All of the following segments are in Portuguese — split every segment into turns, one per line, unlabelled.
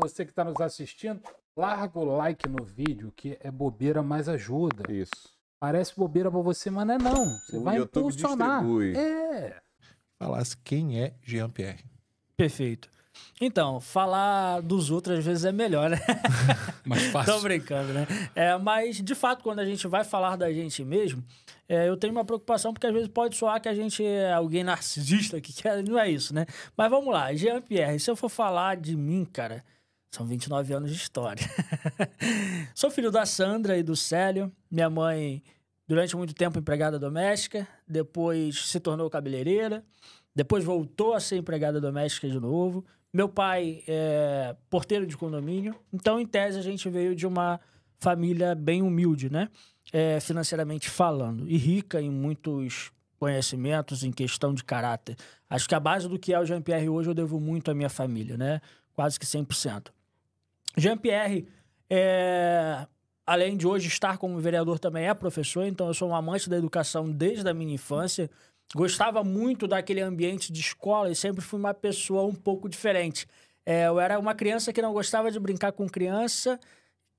você que está nos assistindo, larga o like no vídeo, que é bobeira, mas ajuda.
Isso.
Parece bobeira pra você, mas não é não. Você vai
YouTube
impulsionar.
distribui.
Falasse quem é Jean-Pierre.
Perfeito. Então, falar dos outros às vezes é melhor, né?
Mais fácil.
Tô brincando, né? Mas, de fato, quando a gente vai falar da gente mesmo, eu tenho uma preocupação, porque às vezes pode soar que a gente é alguém narcisista, não é isso, né? Mas vamos lá, Jean-Pierre, se eu for falar de mim, cara, são 29 anos de história. Sou filho da Sandra e do Célio. Minha mãe, durante muito tempo, empregada doméstica, depois se tornou cabeleireira, depois voltou a ser empregada doméstica de novo. Meu pai é porteiro de condomínio. Então, em tese, a gente veio de uma família bem humilde, né? Financeiramente falando. E rica em muitos conhecimentos, em questão de caráter. Acho que a base do que é o Jean-Pierre hoje eu devo muito à minha família, né? Quase que 100%. Jean-Pierre, além de hoje estar como vereador, também é professor. Então, eu sou um amante da educação desde a minha infância. Gostava muito daquele ambiente de escola e sempre fui uma pessoa um pouco diferente. Eu era uma criança que não gostava de brincar com criança,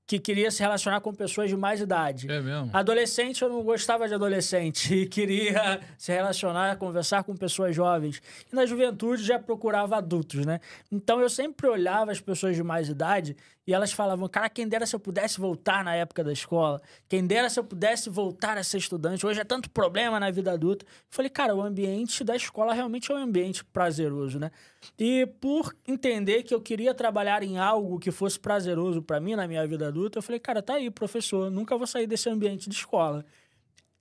que queria se relacionar com pessoas de mais idade.
É mesmo?
Adolescente, eu não gostava de adolescente e queria se relacionar, conversar com pessoas jovens. E na juventude já procurava adultos, né? Então eu sempre olhava as pessoas de mais idade e elas falavam, cara, quem dera se eu pudesse voltar na época da escola, quem dera se eu pudesse voltar a ser estudante, hoje é tanto problema na vida adulta. Eu falei, cara, o ambiente da escola realmente é um ambiente prazeroso, né? E por entender que eu queria trabalhar em algo que fosse prazeroso para mim na minha vida adulta, eu falei, cara, tá aí, professor, nunca vou sair desse ambiente de escola.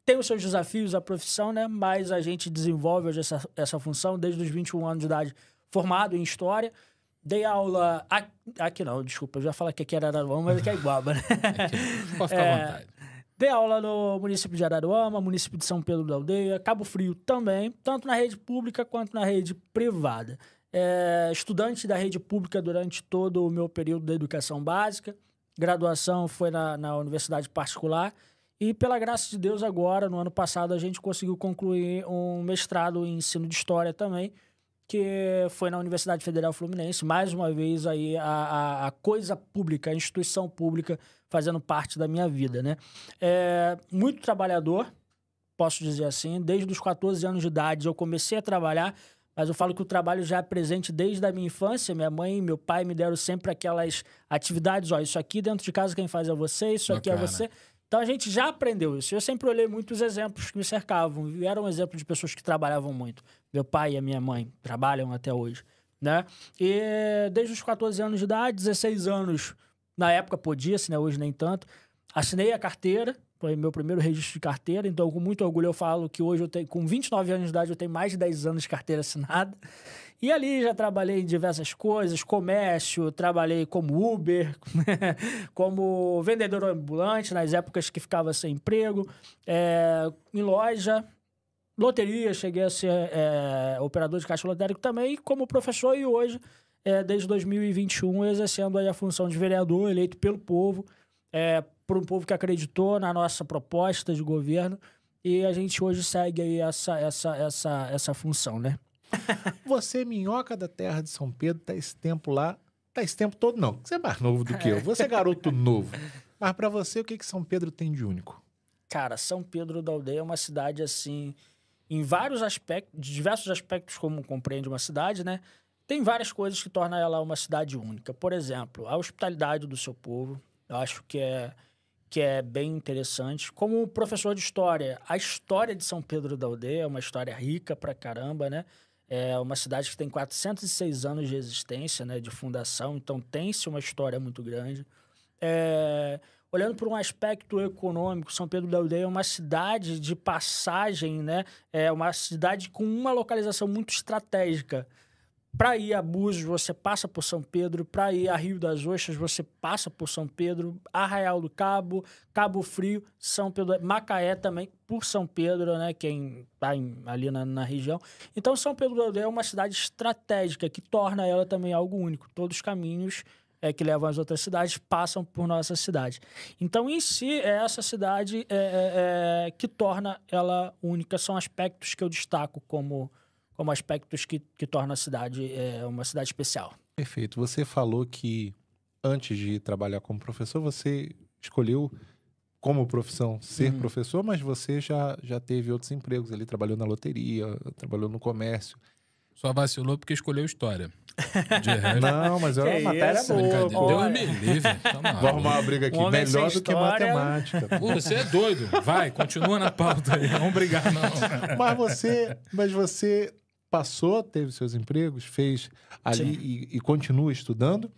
Tem os seus desafios, a profissão, né? Mas a gente desenvolve hoje essa função desde os 21 anos de idade, formado em História. Dei aula... Aqui não, desculpa, eu já falei que aqui era Araruama, mas aqui é Iguaba, né?
Pode ficar à vontade.
Dei aula no município de Araruama, município de São Pedro da Aldeia, Cabo Frio também, tanto na rede pública quanto na rede privada. Estudante da rede pública durante todo o meu período da educação básica. Graduação foi na universidade particular. E, pela graça de Deus, agora, no ano passado, a gente conseguiu concluir um mestrado em ensino de História também, que foi na Universidade Federal Fluminense. Mais uma vez, aí, a coisa pública, a instituição pública fazendo parte da minha vida, né? Muito trabalhador, posso dizer assim. Desde os 14 anos de idade eu comecei a trabalhar, mas eu falo que o trabalho já é presente desde a minha infância. Minha mãe e meu pai me deram sempre aquelas atividades. Ó, isso aqui dentro de casa quem faz é você, isso aqui é você. Então a gente já aprendeu isso. Eu sempre olhei muitos exemplos que me cercavam. E era um exemplo de pessoas que trabalhavam muito. Meu pai e a minha mãe trabalham até hoje, né? E desde os 14 anos de idade, 16 anos, na época podia-se, né? Hoje nem tanto. Assinei a carteira. Foi meu primeiro registro de carteira, então com muito orgulho eu falo que hoje eu tenho, com 29 anos de idade, eu tenho mais de 10 anos de carteira assinada. E ali já trabalhei em diversas coisas, comércio, trabalhei como Uber, como vendedor ambulante, nas épocas que ficava sem emprego, em loja, loteria, cheguei a ser operador de caixa lotérico também, como professor e hoje, desde 2021, exercendo aí a função de vereador eleito pelo povo, por um povo que acreditou na nossa proposta de governo, e a gente hoje segue aí essa função, né?
Você, minhoca da terra de São Pedro, tá esse tempo lá, tá esse tempo todo não, você é mais novo do que eu, você é garoto novo, mas pra você o que São Pedro tem de único?
Cara, São Pedro da Aldeia é uma cidade assim, em vários aspectos, diversos aspectos como compreende uma cidade, né? Tem várias coisas que tornam ela uma cidade única. Por exemplo, a hospitalidade do seu povo, eu acho que é bem interessante. Como professor de história, a história de São Pedro da Aldeia é uma história rica pra caramba, né? É uma cidade que tem 406 anos de existência, né? De fundação, então tem-se uma história muito grande. Olhando por um aspecto econômico, São Pedro da Aldeia é uma cidade de passagem, né? É uma cidade com uma localização muito estratégica. Para ir a Búzios, você passa por São Pedro. Para ir a Rio das Ostras, você passa por São Pedro. Arraial do Cabo, Cabo Frio, São Pedro... Macaé também, por São Pedro, né? Quem está ali na região. Então, São Pedro da Aldeia é uma cidade estratégica que torna ela também algo único. Todos os caminhos que levam às outras cidades passam por nossa cidade. Então, em si, é essa cidade que torna ela única. São aspectos que eu destaco como aspectos que tornam a cidade uma cidade especial.
Perfeito. Você falou que antes de trabalhar como professor, você escolheu como profissão ser professor, mas você já teve outros empregos ali, trabalhou na loteria, trabalhou no comércio.
Só vacilou porque escolheu história. De resto,
Não, mas é uma
Que
matéria
isso?
boa.
Deus
Pô.
me livre. Tá maluco.
Vou arrumar uma briga aqui.
Um homem
Melhor
sem
do que
história.
matemática.
Pô, você é doido. Vai, continua na pauta aí. Vamos brigar, não.
Mas você passou, teve seus empregos, fez ali e continua estudando.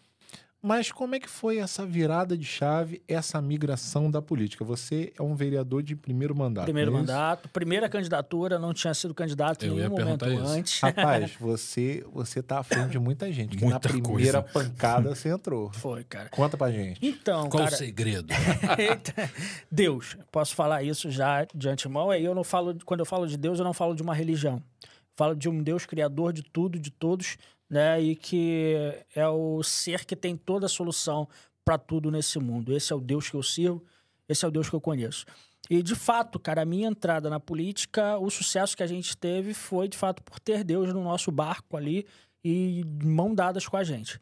Mas como é que foi essa virada de chave, essa migração da política? Você é um vereador de primeiro mandato.
Primeiro
não é isso?
mandato, primeira candidatura, não tinha sido candidato em
Eu ia
nenhum momento
perguntar isso.
antes.
Rapaz, você tá à frente de muita gente, que na
Muita
primeira
coisa.
pancada você entrou.
Foi, cara.
Conta pra gente.
Então,
Qual o
cara,
segredo?
eita, Deus, posso falar isso já de antemão. Aí eu não falo, quando eu falo de Deus, eu não falo de uma religião. Falo de um Deus criador de tudo, de todos, né? E que é o ser que tem toda a solução para tudo nesse mundo. Esse é o Deus que eu sirvo, esse é o Deus que eu conheço. E, de fato, cara, a minha entrada na política, o sucesso que a gente teve foi, de fato, por ter Deus no nosso barco ali e mão dadas com a gente.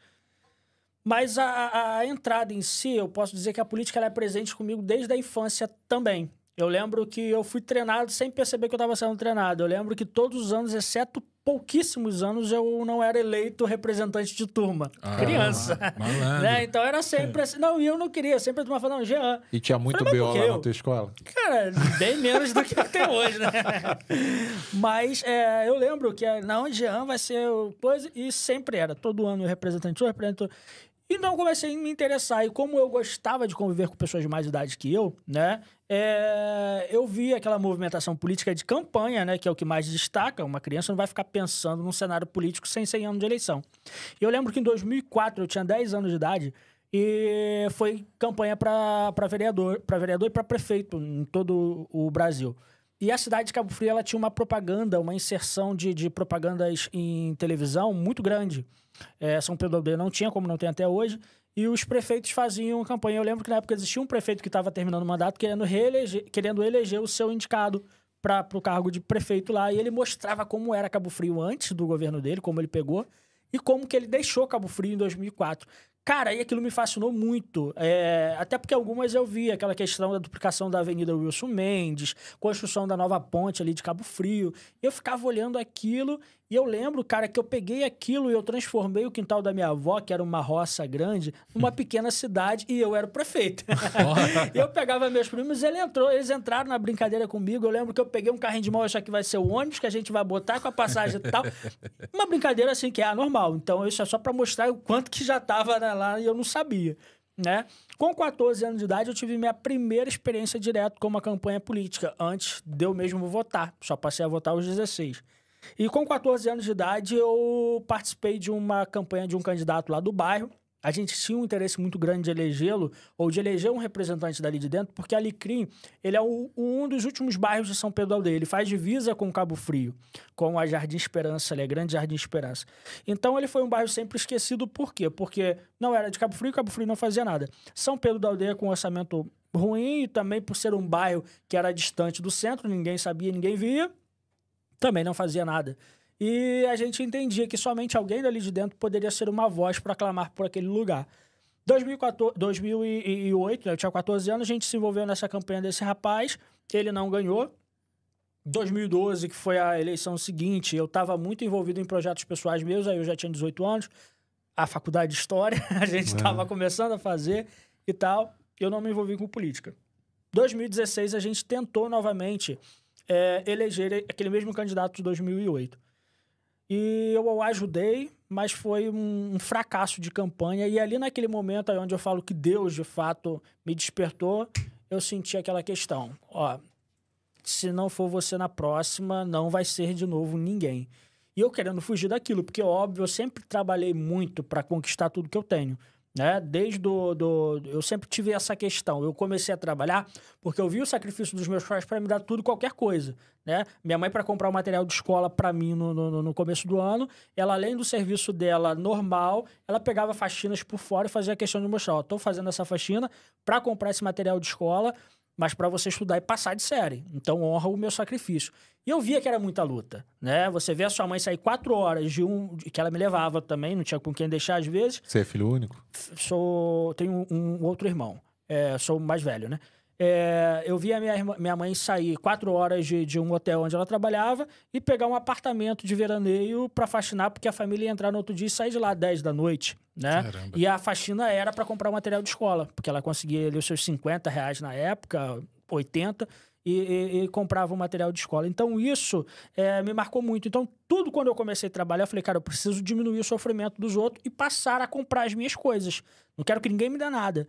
Mas a entrada em si, eu posso dizer que a política ela é presente comigo desde a infância também. Eu lembro que eu fui treinado sem perceber que eu estava sendo treinado. Eu lembro que todos os anos, exceto pouquíssimos anos, eu não era eleito representante de turma. Criança.
Malandro.
Né? Então era sempre assim. Não, e eu não queria. Sempre a turma falando, não, Jean.
E tinha muito
Falei, mas
BO
por
lá
quê?
na tua escola?
Cara, bem menos do que tem hoje, né? Mas eu lembro que não, Jean vai ser coisa. E sempre era. Todo ano eu representante. E não comecei a me interessar. E como eu gostava de conviver com pessoas de mais idade que eu, né? Eu vi aquela movimentação política de campanha, né? Que é o que mais destaca. Uma criança não vai ficar pensando num cenário político sem 100 anos de eleição. E eu lembro que em 2004, eu tinha 10 anos de idade, e foi campanha para vereador e para prefeito em todo o Brasil. E a cidade de Cabo Frio, ela tinha uma propaganda, uma inserção de propagandas em televisão muito grande. São Pedro da Aldeia não tinha, como não tem até hoje, e os prefeitos faziam campanha. Eu lembro que na época existia um prefeito que estava terminando o mandato querendo eleger o seu indicado para o cargo de prefeito lá, e ele mostrava como era Cabo Frio antes do governo dele, como ele pegou, e como que ele deixou Cabo Frio em 2004. Cara, e aquilo me fascinou muito. Até porque algumas eu vi, aquela questão da duplicação da Avenida Wilson Mendes, construção da nova ponte ali de Cabo Frio. Eu ficava olhando aquilo e eu lembro, cara, que eu peguei aquilo e eu transformei o quintal da minha avó, que era uma roça grande, numa pequena cidade e eu era o prefeito. E eu pegava meus primos e eles entraram na brincadeira comigo. Eu lembro que eu peguei um carrinho de mão, achar que vai ser o ônibus que a gente vai botar com a passagem e tal. Uma brincadeira assim que é anormal. Então isso é só pra mostrar o quanto que já tava lá e eu não sabia, né? Com 14 anos de idade, eu tive minha primeira experiência direta com uma campanha política, antes de eu mesmo votar. Só passei a votar aos 16. E com 14 anos de idade, eu participei de uma campanha de um candidato lá do bairro. A gente tinha um interesse muito grande de elegê-lo, ou de eleger um representante dali de dentro, porque Alecrim, ele é um dos últimos bairros de São Pedro da Aldeia. Ele faz divisa com Cabo Frio, com a Jardim Esperança, a Grande Jardim Esperança. Então, ele foi um bairro sempre esquecido. Por quê? Porque não era de Cabo Frio não fazia nada. São Pedro da Aldeia com um orçamento ruim, e também por ser um bairro que era distante do centro, ninguém sabia, ninguém via, também não fazia nada. E a gente entendia que somente alguém dali de dentro poderia ser uma voz para clamar por aquele lugar. 2008, eu tinha 14 anos, a gente se envolveu nessa campanha desse rapaz, ele não ganhou. 2012, que foi a eleição seguinte, eu estava muito envolvido em projetos pessoais meus, aí eu já tinha 18 anos, a faculdade de História, a gente estava começando a fazer e tal, eu não me envolvi com política. 2016, a gente tentou novamente eleger aquele mesmo candidato de 2008. E eu ajudei, mas foi um fracasso de campanha. E ali naquele momento aí onde eu falo que Deus, de fato, me despertou, eu senti aquela questão. Se não for você na próxima, não vai ser de novo ninguém. E eu querendo fugir daquilo, porque, óbvio, eu sempre trabalhei muito para conquistar tudo que eu tenho. Né? Eu sempre tive essa questão. Eu comecei a trabalhar porque eu vi o sacrifício dos meus pais para me dar tudo, qualquer coisa, né? Minha mãe, para comprar o material de escola para mim no começo do ano, ela, além do serviço dela normal, ela pegava faxinas por fora e fazia questão de mostrar, estou fazendo essa faxina para comprar esse material de escola. mas para você estudar e passar de série. Então, honra o meu sacrifício. E eu via que era muita luta, né? Você vê a sua mãe sair 4 horas que ela me levava também, não tinha com quem deixar às vezes.
Você é filho único?
Tenho um outro irmão. Sou o mais velho, né? Eu via minha mãe sair 4 horas de um hotel onde ela trabalhava e pegar um apartamento de veraneio para faxinar, porque a família ia entrar no outro dia e sair de lá 10 da noite, né?
Caramba.
E a faxina era para comprar material de escola, porque ela conseguia ali os seus R$50 na época, 80, e comprava o material de escola. Então, isso me marcou muito. Então, tudo quando eu comecei a trabalhar, eu falei, cara, eu preciso diminuir o sofrimento dos outros e passar a comprar as minhas coisas. Não quero que ninguém me dê nada.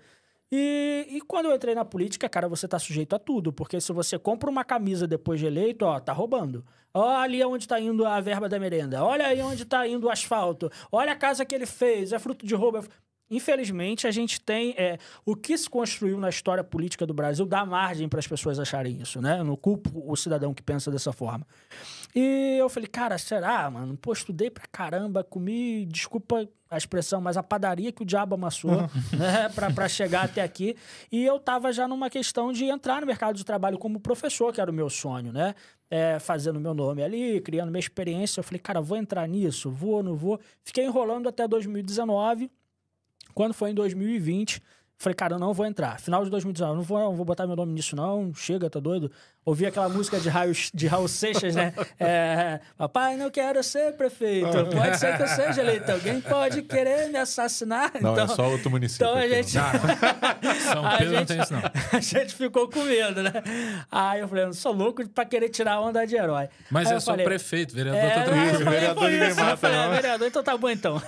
E quando eu entrei na política, cara, você tá sujeito a tudo. Porque se você compra uma camisa depois de eleito, ó, tá roubando. Olha ali onde tá indo a verba da merenda. Olha aí onde tá indo o asfalto. Olha a casa que ele fez, é fruto de roubo. Infelizmente, a gente tem... o que se construiu na história política do Brasil dá margem para as pessoas acharem isso, né? Eu não culpo o cidadão que pensa dessa forma. E eu falei, cara, será, mano? Pô, estudei pra caramba, comi, desculpa a expressão, mas a padaria que o diabo amassou, né? Pra chegar até aqui. E eu tava já numa questão de entrar no mercado de trabalho como professor, que era o meu sonho, né? Fazendo meu nome ali, criando minha experiência. Eu falei, cara, vou entrar nisso? Vou, não vou? Fiquei enrolando até 2019. Quando foi em 2020, falei, cara, eu não vou entrar. Final de 2019, não vou botar meu nome nisso, não. Chega, tá doido? Ouvi aquela música de Raul Seixas, né? Papai, não quero ser prefeito. Pode ser que eu seja eleito. Alguém pode querer me assassinar.
Não,
então,
é só outro município.
Então a gente...
São Pedro não tem isso, não.
A gente ficou com medo, né? Aí eu falei, eu não sou louco pra querer tirar a onda de herói.
Mas
aí
eu sou
falei,
prefeito, vereador tá tranquilo.
Vereador ninguém mata, não.
Vereador, então tá bom, então.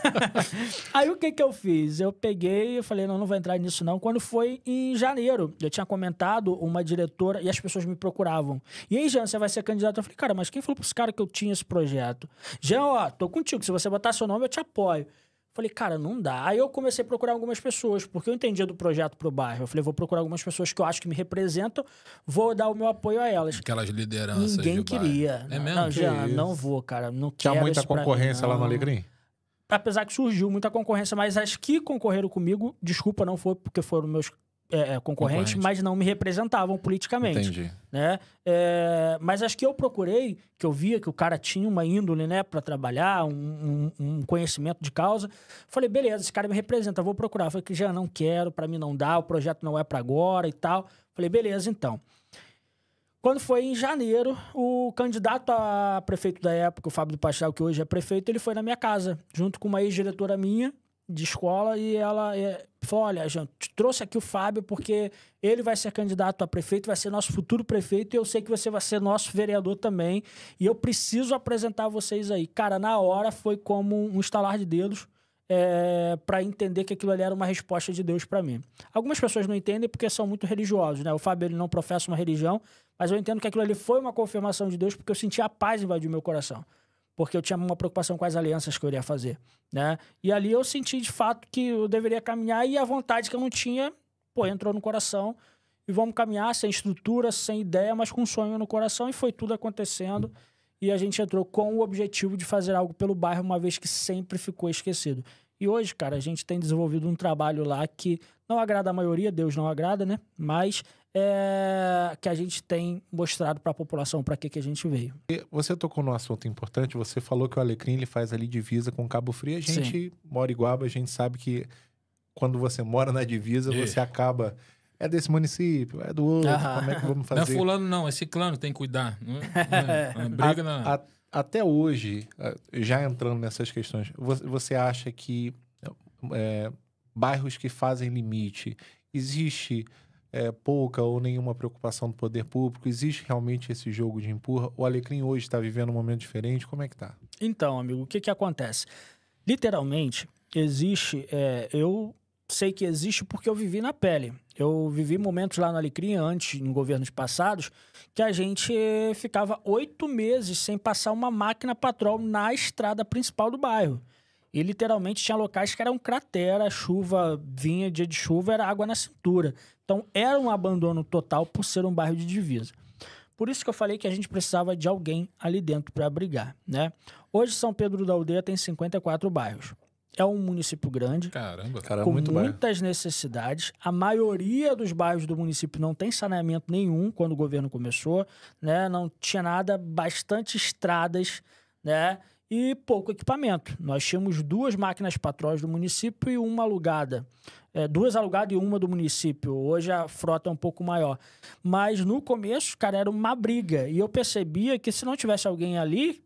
Aí o que eu fiz? Eu peguei e falei, não vou entrar nisso, não. Quando foi em janeiro, eu tinha comentado uma diretora e as pessoas me procuravam. E aí, Jean, você vai ser candidato? Eu falei, cara, mas quem falou pros caras que eu tinha esse projeto? Jean, ó, tô contigo, se você botar seu nome, eu te apoio. Falei, cara, não dá. Aí eu comecei a procurar algumas pessoas, porque eu entendia do projeto pro bairro. Eu falei, vou procurar algumas pessoas que eu acho que me representam, vou dar o meu apoio a elas.
Aquelas lideranças.
Ninguém queria.
É mesmo?
Não, Jean, não vou, cara. Não
Tinha
quero
muita
isso pra
concorrência
mim,
lá no
não.
Alecrim?
Apesar que surgiu muita concorrência, mas as que concorreram comigo, desculpa, não foi porque foram meus concorrentes, mas não me representavam politicamente.
Entendi.
Né? Mas as que eu procurei, que eu via que o cara tinha uma índole, né, para trabalhar, um conhecimento de causa, falei, beleza, esse cara me representa, vou procurar. Falei que já não quero, para mim não dá, o projeto não é para agora e tal. Falei, beleza, então. Quando foi em janeiro, o candidato a prefeito da época, o Fábio do Pastel, que hoje é prefeito, ele foi na minha casa, junto com uma ex-diretora minha de escola, e ela falou, olha, gente, trouxe aqui o Fábio porque ele vai ser candidato a prefeito, vai ser nosso futuro prefeito, e eu sei que você vai ser nosso vereador também, e eu preciso apresentar vocês aí. Cara, na hora foi como um estalar de dedos, para entender que aquilo ali era uma resposta de Deus para mim. Algumas pessoas não entendem porque são muito religiosos, né? O Fábio, ele não professa uma religião, mas eu entendo que aquilo ali foi uma confirmação de Deus porque eu senti a paz invadir o meu coração. Porque eu tinha uma preocupação com as alianças que eu iria fazer, né? E ali eu senti, de fato, que eu deveria caminhar e a vontade que eu não tinha, entrou no coração. E vamos caminhar sem estrutura, sem ideia, mas com um sonho no coração. E foi tudo acontecendo. E a gente entrou com o objetivo de fazer algo pelo bairro, uma vez que sempre ficou esquecido. E hoje, cara, a gente tem desenvolvido um trabalho lá que não agrada a maioria, Deus não agrada, né? Mas que a gente tem mostrado para a população para que a gente veio.
Você tocou num assunto importante, você falou que o Alecrim ele faz ali divisa com Cabo Frio. A gente mora em Guaba, a gente sabe que quando você mora na divisa, você acaba... É desse município, é do outro, como é que vamos fazer?
Não é fulano, não, é ciclano, tem que cuidar. Não briga, não.
Até hoje, já entrando nessas questões, você acha que bairros que fazem limite, existe pouca ou nenhuma preocupação do poder público? Existe realmente esse jogo de empurra? O Alecrim hoje está vivendo um momento diferente? Como é que tá?
Então, amigo, o que acontece? Literalmente, existe... eu sei que existe porque eu vivi na pele. Eu vivi momentos lá no Alecrim, antes, em governos passados, que a gente ficava 8 meses sem passar uma máquina patrol na estrada principal do bairro. E literalmente tinha locais que eram cratera, chuva vinha, dia de chuva, era água na cintura. Então era um abandono total por ser um bairro de divisa. Por isso que eu falei que a gente precisava de alguém ali dentro para abrigar, né? Hoje São Pedro da Aldeia tem 54 bairros. é um município grande,
Caramba.
com
muito bairro.
muitas necessidades. A maioria dos bairros do município não tem saneamento nenhum quando o governo começou, né? Não tinha nada, bastante estradas, né? E pouco equipamento. Nós tínhamos 2 máquinas patrões do município e uma alugada. 2 alugadas e uma do município. Hoje a frota é um pouco maior. Mas no começo, cara, era uma briga. E eu percebia que se não tivesse alguém ali,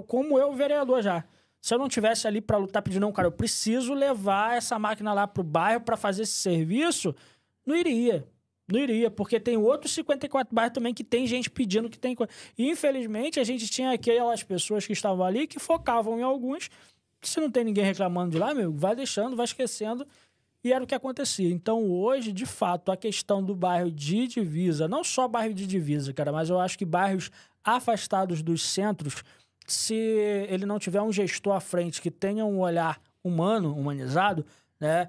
como eu, vereador já, se eu não tivesse ali para lutar, pedir, não, cara, eu preciso levar essa máquina lá pro bairro para fazer esse serviço, não iria. Não iria, porque tem outros 54 bairros também que tem gente pedindo que tem coisa. E, infelizmente, a gente tinha aquelas pessoas que estavam ali que focavam em alguns. Se não tem ninguém reclamando de lá, meu, vai deixando, vai esquecendo. E era o que acontecia. Então, hoje, de fato, a questão do bairro de divisa, não só bairro de divisa, cara, mas eu acho que bairros afastados dos centros, se ele não tiver um gestor à frente que tenha um olhar humano, humanizado, né,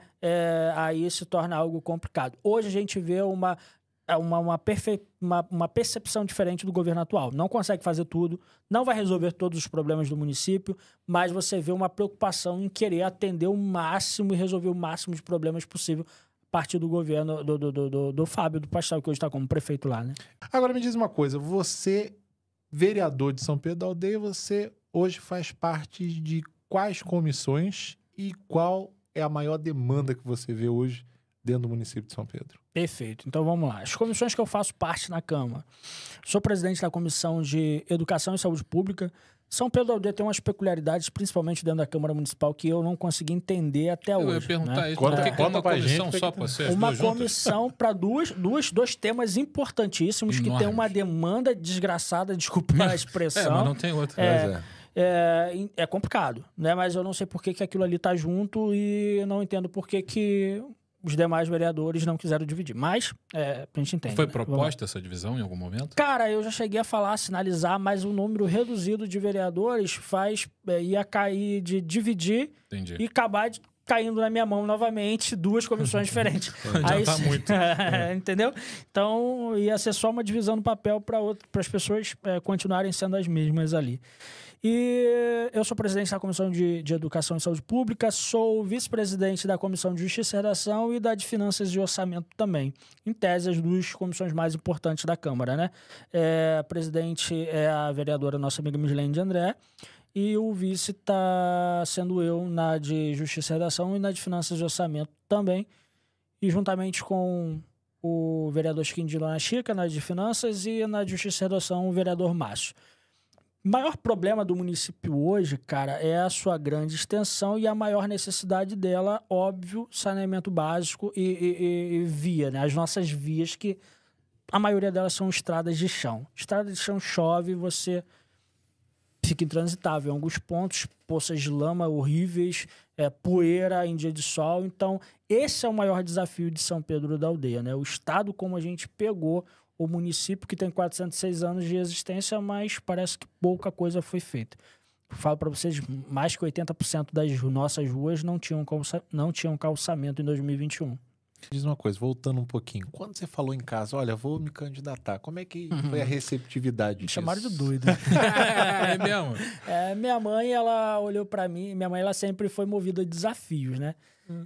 aí se torna algo complicado. Hoje a gente vê uma percepção diferente do governo atual. Não consegue fazer tudo, não vai resolver todos os problemas do município, mas você vê uma preocupação em querer atender o máximo e resolver o máximo de problemas possível a partir do governo do Fábio do Pastel, que hoje está como prefeito lá, né?
Agora me diz uma coisa, você, vereador de São Pedro da Aldeia, você hoje faz parte de quais comissões e qual é a maior demanda que você vê hoje dentro do município de São Pedro?
Perfeito. Então vamos lá. As comissões que eu faço parte na Câmara. Sou presidente da Comissão de Educação e Saúde Pública. São Pedro da Aldeia tem umas peculiaridades, principalmente dentro da Câmara Municipal, que eu não consegui entender até hoje.
Eu ia perguntar,
né?
isso. Por que é uma
pra
comissão
gente,
só para vocês?
Uma
duas juntas?
comissão para dois temas importantíssimos que tem uma demanda desgraçada, desculpa a expressão.
Mas não tem outra.
É complicado, né? Mas eu não sei por que aquilo ali tá junto e eu não entendo por que os demais vereadores não quiseram dividir. Mas, a gente entende.
Foi
né?
proposta essa divisão em algum momento?
Cara, eu já cheguei a falar, sinalizar, mas o número reduzido de vereadores ia cair de dividir
Entendi.
e acabar caindo na minha mão novamente 2 comissões diferentes.
Adiantar muito.
Entendeu? Então, ia ser só uma divisão no papel para as pessoas continuarem sendo as mesmas ali. E eu sou presidente da Comissão de Educação e Saúde Pública, sou vice-presidente da Comissão de Justiça e Redação e da de Finanças e Orçamento também. Em tese, as 2 comissões mais importantes da Câmara, né? A presidente é a vereadora nossa amiga Mislene de André e o vice está sendo eu na de Justiça e Redação e na de Finanças e Orçamento também. E juntamente com o vereador Chiquinho de Lona Chica, na de Finanças, e na de Justiça e Redação, o vereador Márcio. O maior problema do município hoje, cara, é a sua grande extensão e a maior necessidade dela, óbvio, saneamento básico e via, né? As nossas vias, que a maioria delas são estradas de chão. Estrada de chão chove, você fica intransitável em alguns pontos, poças de lama horríveis, poeira em dia de sol. Então, esse é o maior desafio de São Pedro da Aldeia, né? O estado como a gente pegou o município que tem 406 anos de existência, mas parece que pouca coisa foi feita. Eu falo para vocês, mais que 80% das nossas ruas não tinham calçamento em 2021.
Diz uma coisa, voltando um pouquinho. Quando você falou em casa, olha, vou me candidatar, como é que foi a receptividade disso?
Chamaram de doido.
É mesmo?
Minha mãe, ela olhou para mim, minha mãe, ela sempre foi movida a desafios, né?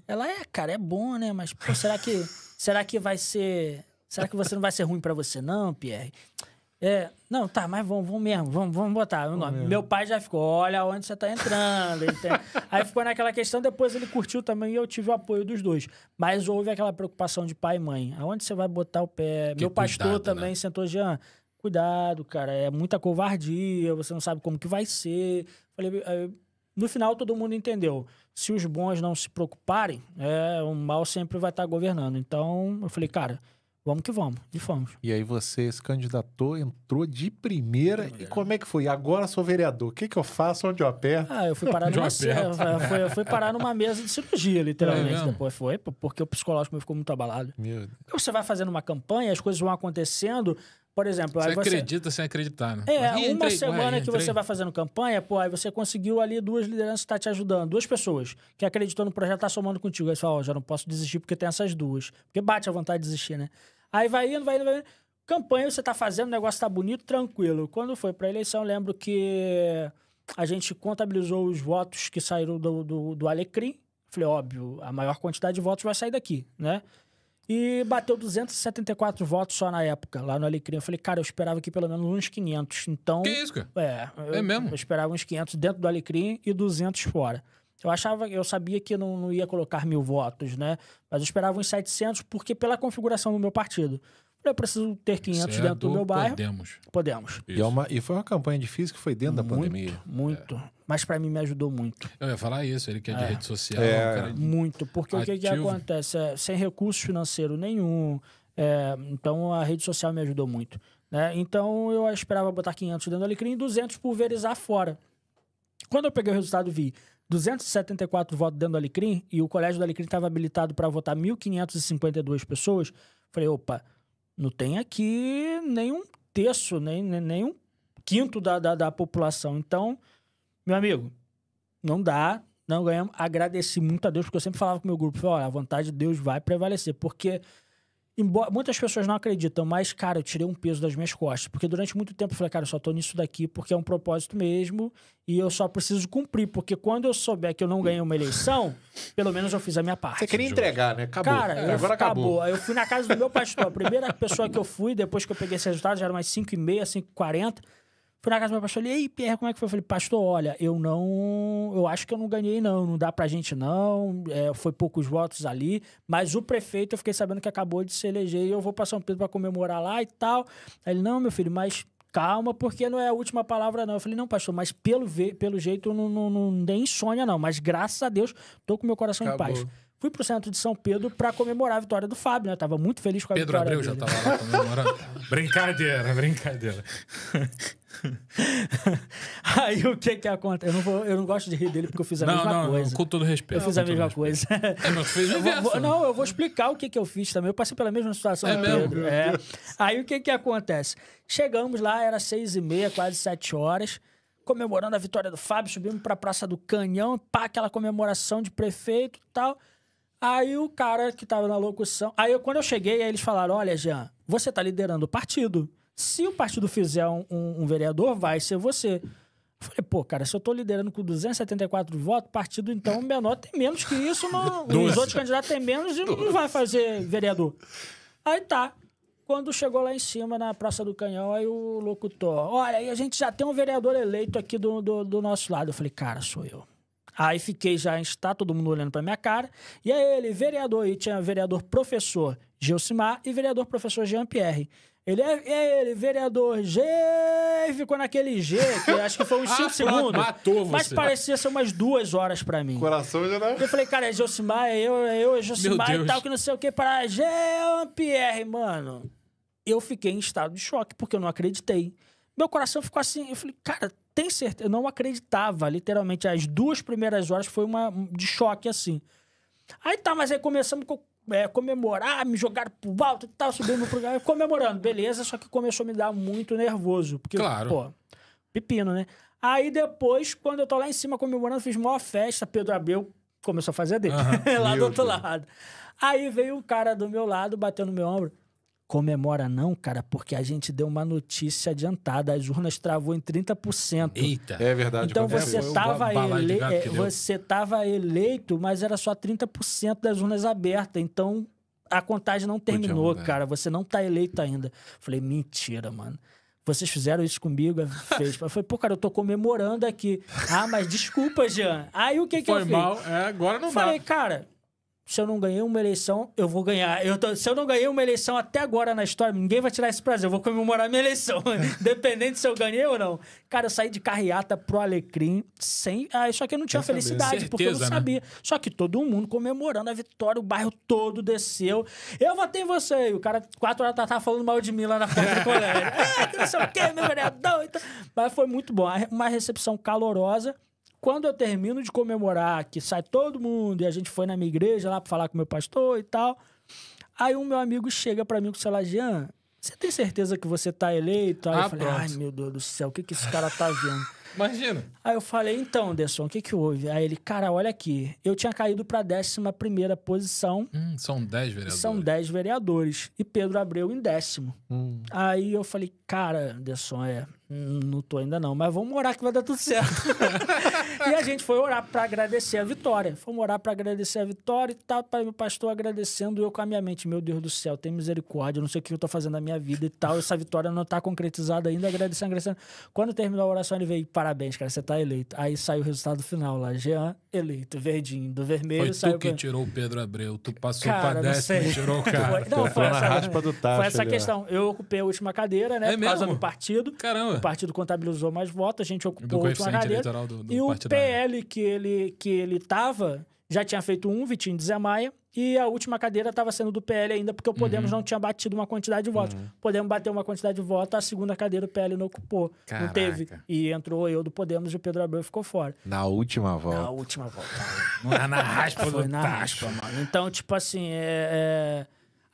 Ela cara, é bom, né? Mas, pô, será que vai ser... Será que você não vai ser ruim pra você, não, Pierre? Não, tá, mas vamos mesmo, vamos botar o nome. Meu pai já ficou, olha onde você tá entrando. Aí ficou naquela questão, depois ele curtiu também e eu tive o apoio dos 2. Mas houve aquela preocupação de pai e mãe. Aonde você vai botar o pé?
Que
Meu pastor
cuidado,
também
né?
sentou, Jean, cuidado, cara, é muita covardia, você não sabe como que vai ser. Falei, no final todo mundo entendeu. Se os bons não se preocuparem, o mal sempre vai estar governando. Então, eu falei, cara... Vamos que vamos, e fomos.
E aí você se candidatou, entrou de primeira. E como é que foi? Agora sou vereador. O que eu faço? Onde eu aperto?
Eu fui parar eu fui parar numa mesa de cirurgia, literalmente. Depois foi, porque o psicológico meu ficou muito abalado.
Meu Deus.
Você vai fazendo uma campanha, as coisas vão acontecendo. Por exemplo,
Você
aí
acredita sem acreditar, né?
Uma semana que você vai fazendo campanha, aí você conseguiu ali 2 lideranças que estão te ajudando. 2 pessoas que acreditam no projeto, tá somando contigo. Aí você fala, já não posso desistir porque tem essas 2. Porque bate a vontade de desistir, né? Aí vai indo. Campanha, você tá fazendo, o negócio tá bonito, tranquilo. Quando foi pra eleição, eu lembro que a gente contabilizou os votos que saíram do Alecrim. Falei, óbvio, a maior quantidade de votos vai sair daqui, né? E bateu 274 votos só na época, lá no Alecrim. Eu falei, cara, eu esperava aqui pelo menos uns 500. Então,
Que isso, cara?
É
mesmo?
Eu esperava uns 500 dentro do Alecrim e 200 fora. Eu sabia que não ia colocar 1.000 votos, né? Mas eu esperava uns 700, porque pela configuração do meu partido. Eu preciso ter 500 dentro do meu bairro. Podemos.
E foi uma campanha difícil que foi dentro da pandemia.
Muito. Mas pra mim me ajudou muito.
Eu ia falar isso, ele que é de rede social.
É.
Muito. Porque o que acontece? Sem recurso financeiro nenhum. Então a rede social me ajudou muito. Né? Então eu esperava botar 500 dentro do Alecrim e 200 pulverizar fora. Quando eu peguei o resultado, vi 274 votos dentro do Alecrim e o colégio do Alecrim estava habilitado para votar 1.552 pessoas. Falei, opa, não tem aqui nenhum terço, nem um quinto da população. Então, meu amigo, não dá, não ganhamos. Agradeci muito a Deus, porque eu sempre falava com o meu grupo, falei, olha, a vontade de Deus vai prevalecer, porque embora muitas pessoas não acreditam, mas, cara, eu tirei um peso das minhas costas, porque durante muito tempo eu falei, cara, eu só tô nisso daqui porque é um propósito mesmo e eu só preciso cumprir, porque quando eu souber que eu não ganhei uma eleição, pelo menos eu fiz a minha parte.
Você queria entregar, né? Acabou.
Cara, agora acabou. Aí eu fui na casa do meu pastor, a primeira pessoa que eu fui, depois que eu peguei esse resultado, já era umas 5h30, 5h40, fui na casa do meu pastor, falei, ei, Pierre, como é que foi? Eu falei, pastor, olha, eu acho que eu não ganhei não dá pra gente não, foi poucos votos ali, mas o prefeito eu fiquei sabendo que acabou de se eleger e eu vou pra São Pedro pra comemorar lá e tal. Aí ele, não, meu filho, mas calma, porque não é a última palavra não. Eu falei, não, pastor, mas pelo jeito eu não dei insônia não, mas graças a Deus tô com meu coração em paz. Fui pro centro de São Pedro pra comemorar a vitória do Fábio, né? Tava muito feliz com a
Pedro
vitória
Abreu
dele.
já tava lá comemorando. Brincadeira.
Aí o que acontece? Eu não gosto de rir dele porque eu fiz a mesma coisa.
Com todo respeito.
Eu fiz a mesma coisa.
Mas fez o inverso.
Eu vou explicar o que eu fiz também. Eu passei pela mesma situação do Pedro. Aí o que acontece? Chegamos lá, era 6h30, quase 7 horas, comemorando a vitória do Fábio, subimos pra Praça do Canhão, pá, aquela comemoração de prefeito e tal. Aí o cara que tava na locução... Aí quando eu cheguei, aí eles falaram, olha, Jean, você tá liderando o partido. Se o partido fizer um vereador, vai ser você. Eu falei, pô, cara, se eu tô liderando com 274 votos, o partido, então, menor tem menos que isso. Os outros candidatos têm menos e não vai fazer vereador. Aí tá. Quando chegou lá em cima, na Praça do Canhão, aí o locutor, olha, aí a gente já tem um vereador eleito aqui do nosso lado. Eu falei, cara, sou eu. Aí fiquei já, está todo mundo olhando pra minha cara. E aí ele, vereador, e tinha vereador professor Gilcimar e vereador professor Jean-Pierre. Ele, vereador G, e ficou naquele G, que acho que foi uns 5 segundos.
Matou você.
Mas parecia ser umas 2 horas pra mim.
Coração já não...
Eu falei, cara, é Gilcimar, é Gilcimar e tal, que não sei o que, para Jean-Pierre, mano. Eu fiquei em estado de choque, porque eu não acreditei. Meu coração ficou assim, eu falei, cara, tem certeza? Eu não acreditava, literalmente. As 2 primeiras horas foi uma de choque, assim. Aí tá, mas aí começamos a comemorar, me jogaram pro alto e tal, subimos pro programa, comemorando, beleza, só que começou a me dar muito nervoso. Porque, pô, pepino, né? Aí depois, quando eu tô lá em cima comemorando, fiz maior festa, Pedro Abreu começou a fazer a dele, lá do outro lado. Aí veio o cara do meu lado, bateu no meu ombro. Comemora não, cara, porque a gente deu uma notícia adiantada. As urnas travou em 30%.
Eita.
É verdade.
Então você tava eleito, mas era só 30% das urnas abertas. Então a contagem não terminou, cara. Você não tá eleito ainda. Falei, mentira, mano. Vocês fizeram isso comigo? Fez. Eu falei, pô, cara, eu tô comemorando aqui. Ah, mas desculpa, Jean. Aí o que eu fiz?
Foi mal. Agora não
falei,
dá.
cara... Se eu não ganhei uma eleição, eu vou ganhar. Se eu não ganhei uma eleição até agora na história, ninguém vai tirar esse prazer. Eu vou comemorar minha eleição, independente se eu ganhei ou não. Cara, eu saí de carreata pro Alecrim sem... só que eu não tinha felicidade, porque eu não sabia. Né? Só que todo mundo comemorando a vitória, o bairro todo desceu. Eu votei em você. E o cara, 4 horas, tava falando mal de mim lá na frente do colégio. Que não sei o quê, meu vereador. Então... Mas foi muito bom. Uma recepção calorosa. Quando eu termino de comemorar, que sai todo mundo, e a gente foi na minha igreja lá pra falar com o meu pastor e tal, aí um meu amigo chega pra mim com o celular, Jean, você tem certeza que você tá eleito? Aí eu falei, ai meu Deus do céu, o que esse cara tá vendo?
Imagina.
Aí eu falei, então, Anderson, o que houve? Aí ele, cara, olha aqui, eu tinha caído pra 11ª posição.
São 10 vereadores.
São 10 vereadores. E Pedro Abreu em 10º. Aí eu falei, cara, Anderson, Não tô ainda não, mas vamos orar que vai dar tudo certo. E a gente foi orar para agradecer a vitória. Fomos orar para agradecer a vitória e tal. O pastor agradecendo, eu com a minha mente, meu Deus do céu, tem misericórdia, eu não sei o que eu tô fazendo na minha vida e tal. Essa vitória não tá concretizada ainda, agradecendo. Quando terminou a oração, ele veio, parabéns, cara, você tá eleito. Aí saiu o resultado final lá, Jean eleito, verdinho, do vermelho.
Foi
saiu
tu que tirou o Pedro Abreu, tu passou
cara,
pra
não
10º
sei.
e tirou o cara.
Foi
na raspa do tacho
Foi essa
ali, ó.
questão. Eu ocupei a última cadeira, né?
É
Por causa
mesmo?
do partido.
Caramba.
O partido contabilizou mais votos, a gente
Do
ocupou a última
coeficiente
cadeira.
eleitoral do
E o
partidário.
PL que ele tava, já tinha feito Vitinho de Zé Maia, e a última cadeira estava sendo do PL ainda, porque o Podemos não tinha batido uma quantidade de votos. Podemos bater uma quantidade de votos, a segunda cadeira o PL não ocupou.
Caraca.
Não teve. E entrou eu do Podemos e o Pedro Abreu ficou fora.
Na última volta.
Na última volta.
Na raspa
Foi
do
na
tacho.
raspa, mano. Então, tipo assim,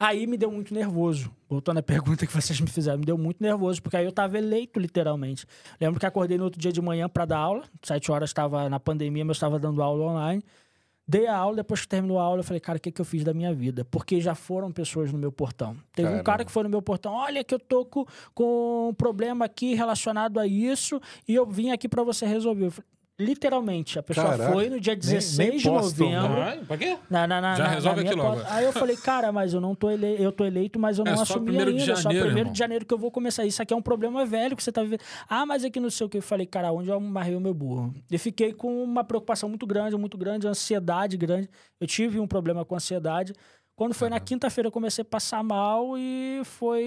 aí me deu muito nervoso. Voltando à pergunta que vocês me fizeram, me deu muito nervoso, porque aí eu tava eleito, literalmente. Lembro que acordei no outro dia de manhã para dar aula. 7 horas estava na pandemia, mas eu estava dando aula online. Dei a aula, depois que terminou a aula, eu falei, cara, o que eu fiz da minha vida? Porque já foram pessoas no meu portão. Teve um cara que foi no meu portão, olha que eu tô com um problema aqui relacionado a isso, e eu vim aqui para você resolver. Eu falei, literalmente, a pessoa
Caraca.
foi no dia 16
Nem
de
postam,
novembro.
Ah, pra quê?
Já
resolve aqui logo.
Aí eu falei, cara, mas eu não tô eleito, eu tô eleito, mas eu não
só
assumi
1º de
ainda. Só
janeiro,
1º
irmão.
de janeiro que eu vou começar. Isso aqui é um problema velho que você tá vivendo. Ah, mas é que não sei o que. Eu falei, cara, onde eu amarrei o meu burro? E fiquei com uma preocupação muito grande, ansiedade grande. Eu tive um problema com ansiedade. Quando foi na quinta-feira, eu comecei a passar mal e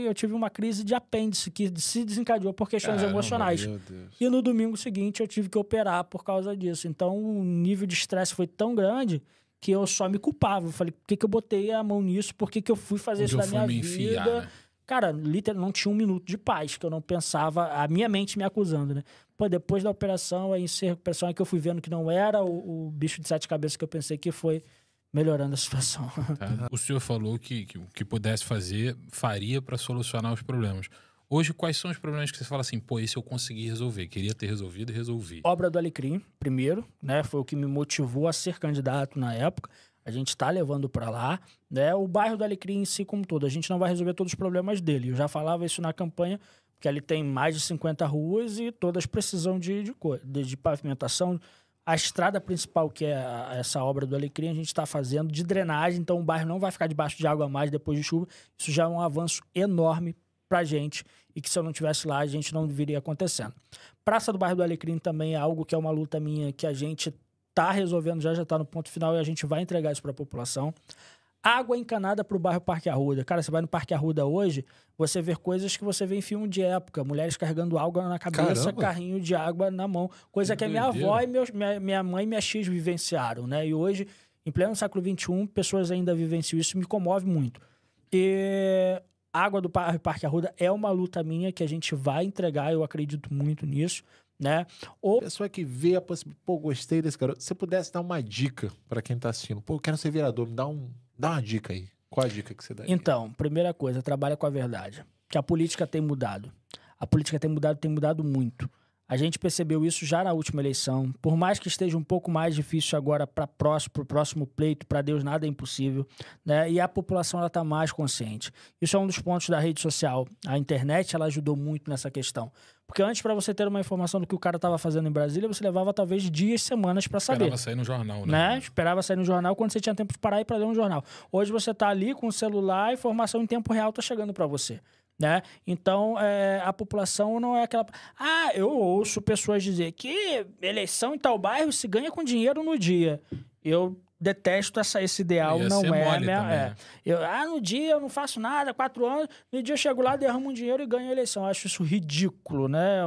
eu tive uma crise de apêndice que se desencadeou por questões
Caramba,
emocionais.
Meu Deus.
E no domingo seguinte eu tive que operar por causa disso. Então o nível de estresse foi tão grande que eu só me culpava. Eu falei, por que eu botei a mão nisso? Por que eu fui fazer
Onde
isso
eu
da
fui
minha
me
vida?
enfiar, né?
Cara, literalmente não tinha um minuto de paz, que eu não pensava, a minha mente me acusando, né? Pô, depois da operação, aí em recuperação, é que eu fui vendo que não era o bicho de 7 cabeças que eu pensei que foi melhorando a situação.
Tá? O senhor falou que o que pudesse fazer, faria para solucionar os problemas. Hoje, quais são os problemas que você fala assim, pô, esse eu consegui resolver, queria ter resolvido e resolvi?
Obra do Alecrim, primeiro, né? Foi o que me motivou a ser candidato na época. A gente está levando para lá, né? O bairro do Alecrim em si como todo, a gente não vai resolver todos os problemas dele. Eu já falava isso na campanha, porque ali tem mais de 50 ruas e todas precisam de pavimentação. A estrada principal, que é essa obra do Alecrim, a gente está fazendo de drenagem, então o bairro não vai ficar debaixo de água mais depois de chuva. Isso já é um avanço enorme para a gente e que se eu não tivesse lá, a gente não viria acontecendo. Praça do Bairro do Alecrim também é algo que é uma luta minha que a gente está resolvendo, já está no ponto final e a gente vai entregar isso para a população. Água encanada para o bairro Parque Arruda. Cara, você vai no Parque Arruda hoje, você vê coisas que você vê em filme de época. Mulheres carregando água na cabeça,
Caramba.
carrinho de água na mão. Coisa que a minha
doideira.
avó e minha mãe e minha X vivenciaram, né? E hoje, em pleno século XXI, pessoas ainda vivenciam isso. Me comove muito. E a água do Parque Arruda é uma luta minha que a gente vai entregar. Eu acredito muito nisso, né?
Pessoa que vê a possibilidade, pô, gostei desse garoto. Se você pudesse dar uma dica para quem tá assistindo, pô, eu quero ser vereador, me dá uma dica aí. Qual a dica que você dá?
Então, primeira coisa, trabalha com a verdade. Que a política tem mudado. A política tem mudado muito. A gente percebeu isso já na última eleição. Por mais que esteja um pouco mais difícil agora para o próximo pleito, para Deus nada é impossível, né? E a população está mais consciente. Isso é um dos pontos da rede social. A internet ela ajudou muito nessa questão. Porque antes, para você ter uma informação do que o cara estava fazendo em Brasília, você levava talvez dias, semanas para saber.
Esperava sair no jornal, né?
Esperava sair no jornal quando você tinha tempo de parar e para ler um jornal. Hoje você está ali com o celular, a informação em tempo real está chegando para você. Né? Então, a população não é aquela... Ah, eu ouço pessoas dizer que eleição em tal bairro se ganha com dinheiro no dia. Eu detesto esse ideal,
Ia
não
ser
é...
mole também, né?
no dia eu não faço nada, 4 anos, no dia eu chego lá, derramo um dinheiro e ganho a eleição. Eu acho isso ridículo, né?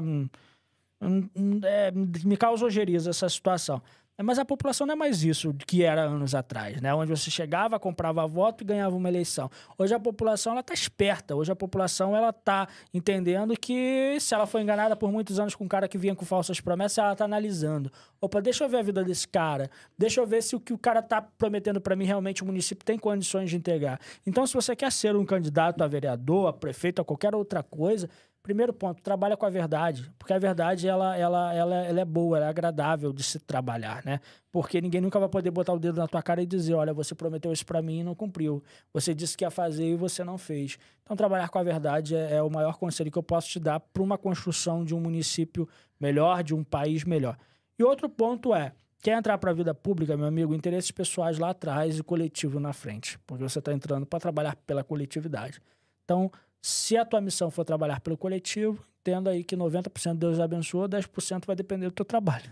Me causa ojeriza essa situação. Mas a população não é mais isso que era anos atrás, né? Onde você chegava, comprava voto e ganhava uma eleição. Hoje a população está esperta. Hoje a população está entendendo que se ela foi enganada por muitos anos com um cara que vinha com falsas promessas, ela está analisando. Opa, deixa eu ver a vida desse cara. Deixa eu ver se o que o cara está prometendo para mim realmente o município tem condições de entregar. Então, se você quer ser um candidato a vereador, a prefeito, a qualquer outra coisa... Primeiro ponto, trabalha com a verdade, porque a verdade ela é boa, ela é agradável de se trabalhar, né? né? Porque ninguém nunca vai poder botar o dedo na tua cara e dizer, olha, você prometeu isso para mim e não cumpriu. Você disse que ia fazer e você não fez. Então, trabalhar com a verdade é o maior conselho que eu posso te dar para uma construção de um município melhor, de um país melhor. E outro ponto é, quer entrar para a vida pública, meu amigo, interesses pessoais lá atrás e coletivo na frente, porque você está entrando para trabalhar pela coletividade. Então, se a tua missão for trabalhar pelo coletivo, entenda aí que 90% Deus abençoa, 10% vai depender do teu trabalho.